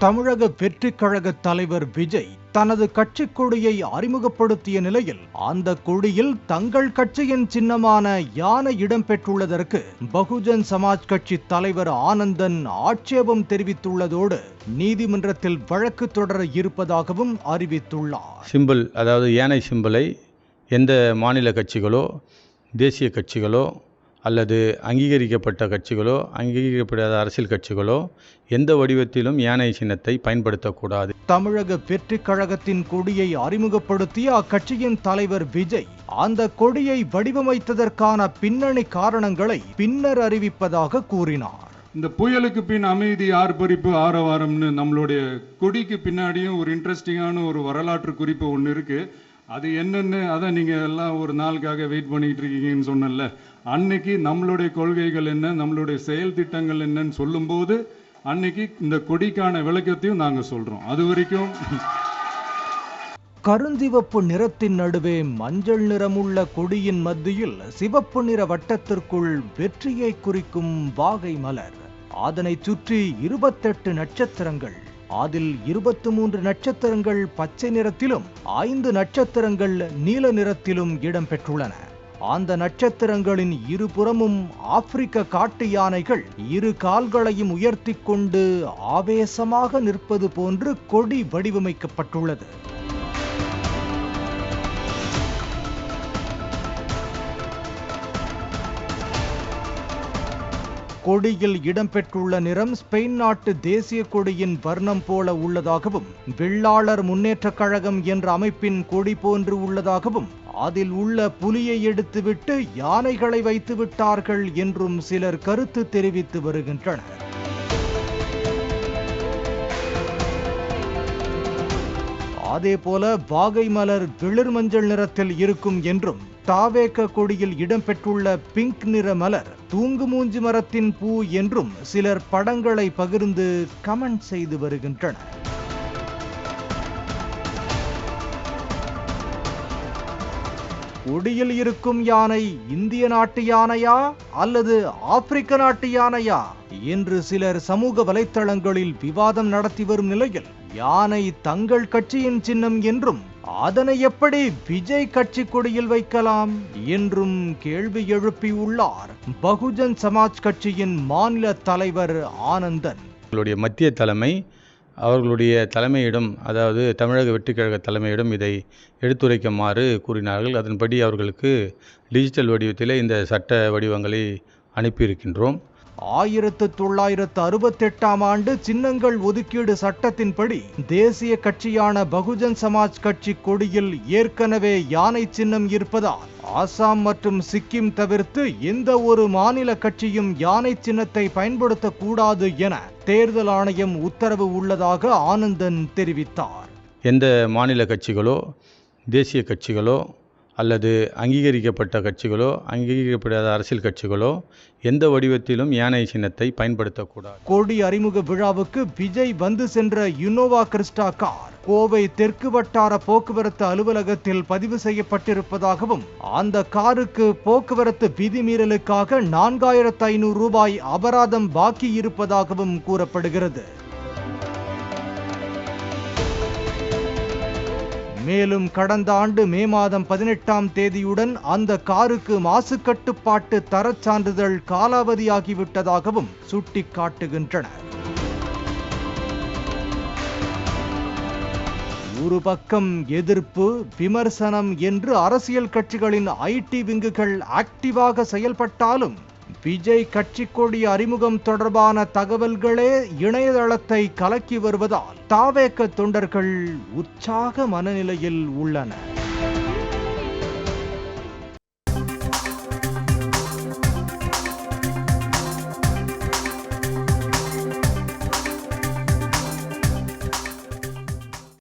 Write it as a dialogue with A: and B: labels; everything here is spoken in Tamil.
A: தமிழக வெற்றிக் கழக தலைவர் விஜய் தனது கட்சி கொடியை அறிமுகப்படுத்திய நிலையில் அந்த கொடியில் தங்கள் கட்சியின் சின்னமான யானை இடம்பெற்றுள்ளதற்கு பகுஜன் சமாஜ் கட்சி தலைவர் ஆனந்தன் ஆட்சேபம் தெரிவித்துள்ளதோடு நீதிமன்றத்தில் வழக்கு தொடர இருப்பதாகவும் அறிவித்துள்ளார்.
B: சிம்பிள், அதாவது யானை சிம்பிளை எந்த மாநில கட்சிகளோ தேசிய கட்சிகளோ அல்லது அங்கீகரிக்கப்பட்ட கட்சிகளோ அங்கீகரிக்கப்படாத அரசியல் கட்சிகளோ எந்த வடிவத்திலும் யானை சின்னத்தை பயன்படுத்தக்கூடாது.
A: தமிழக வெற்றிக் கழகத்தின் கொடியை அறிமுகப்படுத்திய அக்கட்சியின் தலைவர் விஜய் அந்த கொடியை வடிவமைத்ததற்கான பின்னணி காரணங்களை பின்னர் அறிவிப்பதாக கூறினார்.
C: இந்த புயலுக்கு பின் அமைதி ஆர்ப்பரிப்பு ஆரவாரம்னு நம்மளுடைய கொடிக்கு பின்னாடியும் ஒரு இன்ட்ரெஸ்டிங்கான ஒரு வரலாற்று குறிப்பு ஒன்று இருக்கு. அது என்னன்னு அதான் நீங்க எல்லாம் ஒரு நாளுக்காக வெயிட் பண்ணிட்டு இருக்கீங்கன்னு சொன்னல, அன்னைக்கு நம்மளுடைய கொள்கைகள் என்ன, நம்மளுடைய செயல் திட்டங்கள் என்னன்னு சொல்லும்போது அன்னைக்கு இந்த கொடிக்கான விளக்கத்தையும் நாங்க சொல்றோம். அது வரைக்கும்
A: கருஞ்சிவப்பு நிறத்தின் நடுவே மஞ்சள் நிறமுள்ள கொடியின் மத்தியில் சிவப்பு நிற வட்டத்திற்குள் வெற்றியை குறிக்கும் வாகை மலர், அதனை சுற்றி 28 நட்சத்திரங்கள், அதில் 23 நட்சத்திரங்கள் பச்சை நிறத்திலும் 5 நட்சத்திரங்கள் நீல நிறத்திலும் இடம்பெற்றுள்ளன. அந்த நட்சத்திரங்களின் இருபுறமும் ஆப்பிரிக்க காட்டு யானைகள் இரு கால்களையும் உயர்த்தி கொண்டு ஆவேசமாக நிற்பது போன்று கொடி வடிவமைக்கப்பட்டுள்ளது. கொடியில் இடம்பெற்றுள்ள நிறம் ஸ்பெயின் நாட்டு தேசிய கொடியின் வர்ணம் போல உள்ளதாகவும், வெள்ளாளர் முன்னேற்றக் கழகம் என்ற அமைப்பின் கொடி போன்று உள்ளதாகவும், அதில் உள்ள புலியை எடுத்துவிட்டு யானைகளை வைத்து விட்டார்கள் என்றும் சிலர் கருத்து தெரிவித்து வருகின்றனர். அதேபோல வாகை மலர் வெளிர் மஞ்சள் நிறத்தில் இருக்கும் என்றும், தாவேக கொடியில் இடம்பெற்றுள்ள பிங்க் நிற மலர் தூங்கு மூஞ்சி மரத்தின் பூ என்றும் சிலர் படங்களை பகிர்ந்து கமெண்ட் செய்து வருகின்றனர். கொடியில் இருக்கும் யானை இந்திய நாட்டு யானையா அல்லது ஆப்பிரிக்க நாட்டு யானையா என்று சிலர் சமூக வலைத்தளங்களில் விவாதம் நடத்தி வரும் நிலையில், யானை தங்கள் கட்சியின் சின்னம் என்றும் அதனை எப்படி விஜய் கட்சி கொடியில் வைக்கலாம் என்றும் கேள்வி எழுப்பியுள்ளார் பகுஜன் சமாஜ் கட்சியின் மாநில தலைவர் ஆனந்தன்.
B: மத்திய தலைமை அவர்களுடைய தலைமையிடம், அதாவது தமிழக வெற்றிக் கழக தலைமையிடம் இதை எடுத்துரைக்குமாறு கூறினார்கள். அதன்படி அவர்களுக்கு டிஜிட்டல் வடிவத்திலே இந்த சட்ட வடிவங்களை அனுப்பியிருக்கின்றோம்.
A: 1968ஆம் ஆண்டு சின்னங்கள் ஒதுக்கீடு சட்டத்தின்படி தேசிய கட்சியான பகுஜன் சமாஜ் கட்சி கொடியில் ஏற்கனவே யானை சின்னம் இருப்பதால் ஆசாம் மற்றும் சிக்கிம் தவிர்த்து எந்த ஒரு மாநில கட்சியும் யானை சின்னத்தை பயன்படுத்தக்கூடாது என தேர்தல் ஆணையம் உத்தரவு உள்ளதாக ஆனந்தன் தெரிவித்தார்.
B: எந்த மாநில கட்சிகளோ தேசிய கட்சிகளோ அல்லது அங்கீகரிக்கப்பட்ட கட்சிகளோ அங்கீகரிக்கப்படாத அரசியல் கட்சிகளோ எந்த வடிவத்திலும் யானை சின்னத்தை பயன்படுத்தக்கூடாது.
A: கொடி அறிமுக விழாவுக்கு விஜய் வந்து சென்ற இனோவா கிறிஸ்டா கார் கோவை தெற்கு வட்டார போக்குவரத்து அலுவலகத்தில் பதிவு செய்யப்பட்டிருப்பதாகவும், அந்த காருக்கு போக்குவரத்து விதிமீறலுக்காக 4500 ரூபாய் அபராதம் பாக்கி இருப்பதாகவும் கூறப்படுகிறது. மேலும் கடந்த ஆண்டு மே மாதம் 18ஆம் தேதியுடன் அந்த காருக்கு மாசு கட்டுப்பாட்டு தரச் சான்றிதழ் காலாவதியாகிவிட்டதாகவும் சுட்டிக்காட்டுகின்றனர். ஒரு பக்கம் எதிர்ப்பு விமர்சனம் என்று அரசியல் கட்சிகளின் ஐடி விங்குகள் ஆக்டிவாக செயல்பட்டாலும், விஜய் கட்சி கொடி அறிமுகம் தொடர்பான தகவல்களே இணையதளத்தை கலக்கி வருவதால் தாவேக தொண்டர்கள் உற்சாக மனநிலையில் உள்ளனர்.